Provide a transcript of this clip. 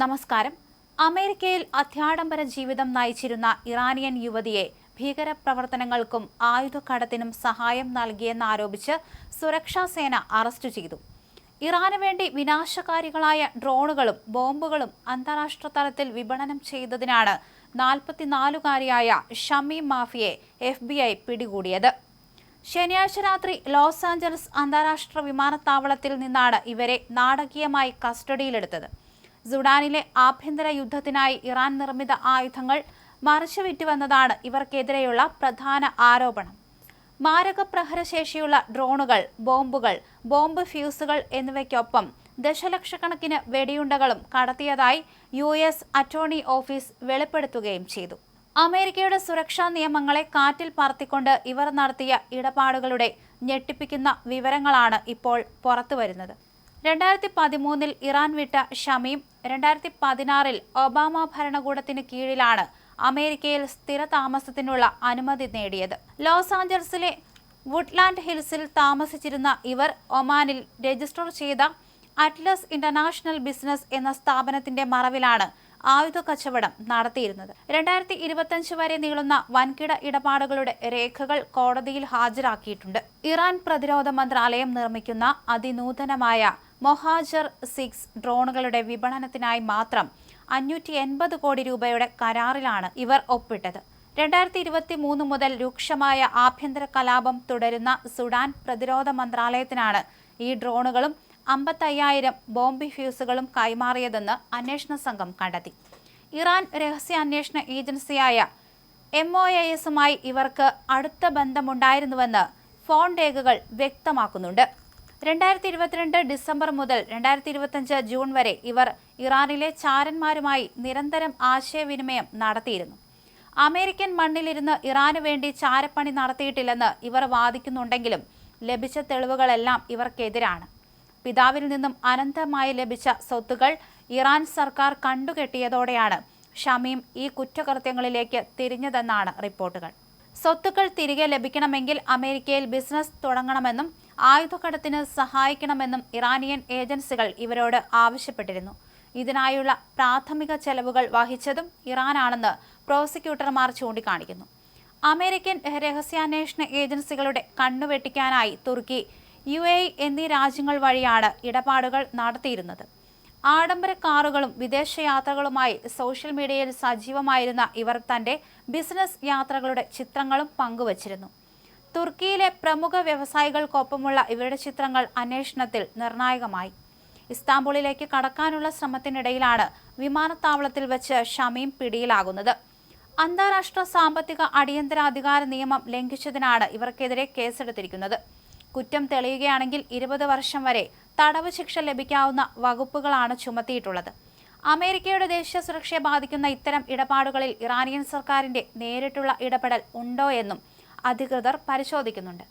നമസ്കാരം. അമേരിക്കയിൽ അത്യാഡംബര ജീവിതം നയിച്ചിരുന്ന ഇറാനിയൻ യുവതിയെ ഭീകരപ്രവർത്തനങ്ങൾക്കും ആയുധക്കടത്തിനും സഹായം നൽകിയെന്നാരോപിച്ച് സുരക്ഷാ സേന അറസ്റ്റ് ചെയ്തു. ഇറാന് വേണ്ടി വിനാശകാരികളായ ഡ്രോണുകളും ബോംബുകളും അന്താരാഷ്ട്ര തലത്തിൽ വിപണനം ചെയ്തതിനാണ് 44-കാരിയായ ഷമീം മാഫിയെ FBI പിടികൂടിയത്. ശനിയാഴ്ച രാത്രി ലോസ് ആഞ്ചലസ് അന്താരാഷ്ട്ര വിമാനത്താവളത്തിൽ നിന്നാണ് ഇവരെ നാടകീയമായി കസ്റ്റഡിയിലെടുത്തത്. സുഡാനിലെ ആഭ്യന്തര യുദ്ധത്തിനായി ഇറാൻ നിർമ്മിത ആയുധങ്ങൾ മറിച്ചുവിറ്റുവെന്നതാണ് ഇവർക്കെതിരെയുള്ള പ്രധാന ആരോപണം. മാരകപ്രഹരശേഷിയുള്ള ഡ്രോണുകൾ, ബോംബുകൾ, ബോംബ് ഫ്യൂസുകൾ എന്നിവയ്ക്കൊപ്പം ദശലക്ഷക്കണക്കിന് വെടിയുണ്ടകളും കടത്തിയതായി US അറ്റോർണി ഓഫീസ് വെളിപ്പെടുത്തുകയും ചെയ്തു. അമേരിക്കയുടെ സുരക്ഷാ നിയമങ്ങളെ കാറ്റിൽ പറത്തിക്കൊണ്ട് ഇവർ നടത്തിയ ഇടപാടുകളുടെ ഞെട്ടിപ്പിക്കുന്ന വിവരങ്ങളാണ് ഇപ്പോൾ പുറത്തുവരുന്നത്. 2013 ഇറാൻ വിട്ട ഷമീം 2016 ഒബാമ ഭരണകൂടത്തിന് കീഴിലാണ് അമേരിക്കയിൽ സ്ഥിരതാമസത്തിനുള്ള അനുമതി നേടിയത്. ലോസ് ആഞ്ചലസിലെ വുഡ്ലാൻഡ് ഹിൽസിൽ താമസിച്ചിരുന്ന ഇവർ ഒമാനിൽ രജിസ്റ്റർ ചെയ്ത അറ്റ്ലസ് ഇന്റർനാഷണൽ ബിസിനസ് എന്ന സ്ഥാപനത്തിന്റെ മറവിലാണ് ആയുധ കച്ചവടം നടത്തിയിരുന്നത്. 2025 വരെ നീളുന്ന വൻകിട ഇടപാടുകളുടെ രേഖകൾ കോടതിയിൽ ഹാജരാക്കിയിട്ടുണ്ട്. ഇറാൻ പ്രതിരോധ മന്ത്രാലയം നിർമ്മിക്കുന്ന അതിനൂതനമായ മൊഹാജർ 6 ഡ്രോണുകളുടെ വിപണനത്തിനായി മാത്രം 580 കോടി രൂപയുടെ കരാറിലാണ് ഇവർ ഒപ്പിട്ടത്. 2023 മുതൽ രൂക്ഷമായ ആഭ്യന്തര കലാപം തുടരുന്ന സുഡാൻ പ്രതിരോധ മന്ത്രാലയത്തിനാണ് ഈ ഡ്രോണുകളും 55,000 ബോംബ് ഫ്യൂസുകളും കൈമാറിയതെന്ന് അന്വേഷണ സംഘം കണ്ടെത്തി. ഇറാൻ രഹസ്യാന്വേഷണ ഏജൻസിയായ MOAS-മായി ഇവർക്ക് അടുത്ത ബന്ധമുണ്ടായിരുന്നുവെന്ന് ഫോൺ രേഖകൾ വ്യക്തമാക്കുന്നുണ്ട്. 2022 ഡിസംബർ മുതൽ 2025 ജൂൺ വരെ ഇവർ ഇറാനിലെ ചാരന്മാരുമായി നിരന്തരം ആശയവിനിമയം നടത്തിയിരുന്നു. അമേരിക്കൻ മണ്ണിലിരുന്ന് ഇറാന് വേണ്ടി ചാരപ്പണി നടത്തിയിട്ടില്ലെന്ന് ഇവർ വാദിക്കുന്നുണ്ടെങ്കിലും ലഭിച്ച തെളിവുകളെല്ലാം ഇവർക്കെതിരാണ്. പിതാവിൽ നിന്നും അനന്തമായി ലഭിച്ച സ്വത്തുകൾ ഇറാൻ സർക്കാർ കണ്ടുകെട്ടിയതോടെയാണ് ഷമീം ഈ കുറ്റകൃത്യങ്ങളിലേക്ക് തിരിഞ്ഞതെന്നാണ് റിപ്പോർട്ടുകൾ. സ്വത്തുക്കൾ തിരികെ ലഭിക്കണമെങ്കിൽ അമേരിക്കയിൽ ബിസിനസ് തുടങ്ങണമെന്നും ആയുധക്കടത്തിന് സഹായിക്കണമെന്നും ഇറാനിയൻ ഏജൻസികൾ ഇവരോട് ആവശ്യപ്പെട്ടിരുന്നു. ഇതിനായുള്ള പ്രാഥമിക ചെലവുകൾ വഹിച്ചതും ഇറാനാണെന്ന് പ്രോസിക്യൂട്ടർമാർ ചൂണ്ടിക്കാണിക്കുന്നു. അമേരിക്കൻ രഹസ്യാന്വേഷണ ഏജൻസികളുടെ കണ്ണുവെട്ടിക്കാനായി തുർക്കി, UAE എന്നീ രാജ്യങ്ങൾ വഴിയാണ് ഇടപാടുകൾ നടത്തിയിരുന്നത്. ആഡംബര കാറുകളും വിദേശയാത്രകളുമായി സോഷ്യൽ മീഡിയയിൽ സജീവമായിരുന്ന ഇവർ തന്റെ ബിസിനസ് യാത്രകളുടെ ചിത്രങ്ങളും പങ്കുവച്ചിരുന്നു. തുർക്കിയിലെ പ്രമുഖ വ്യവസായികൾക്കൊപ്പമുള്ള ഇവരുടെ ചിത്രങ്ങൾ അന്വേഷണത്തിൽ നിർണായകമായി. ഇസ്താംബുളിലേക്ക് കടക്കാനുള്ള ശ്രമത്തിനിടയിലാണ് വിമാനത്താവളത്തിൽ വെച്ച് ഷമീം പിടിയിലാകുന്നത്. അന്താരാഷ്ട്ര സാമ്പത്തിക അടിയന്തരാധികാര നിയമം ലംഘിച്ചതിനാണ് ഇവർക്കെതിരെ കേസെടുത്തിരിക്കുന്നത്. കുറ്റം തെളിയുകയാണെങ്കിൽ 20 വർഷം വരെ തടവ് ശിക്ഷ ലഭിക്കാവുന്ന വകുപ്പുകളാണ് ചുമത്തിയിട്ടുള്ളത്. അമേരിക്കയുടെ ദേശീയ സുരക്ഷയെ ബാധിക്കുന്ന ഇത്തരം ഇടപാടുകളിൽ ഇറാനിയൻ സർക്കാരിന്റെ നേരിട്ടുള്ള ഇടപെടൽ ഉണ്ടോ എന്നും അധികൃതർ പരിശോധിക്കുന്നുണ്ട്.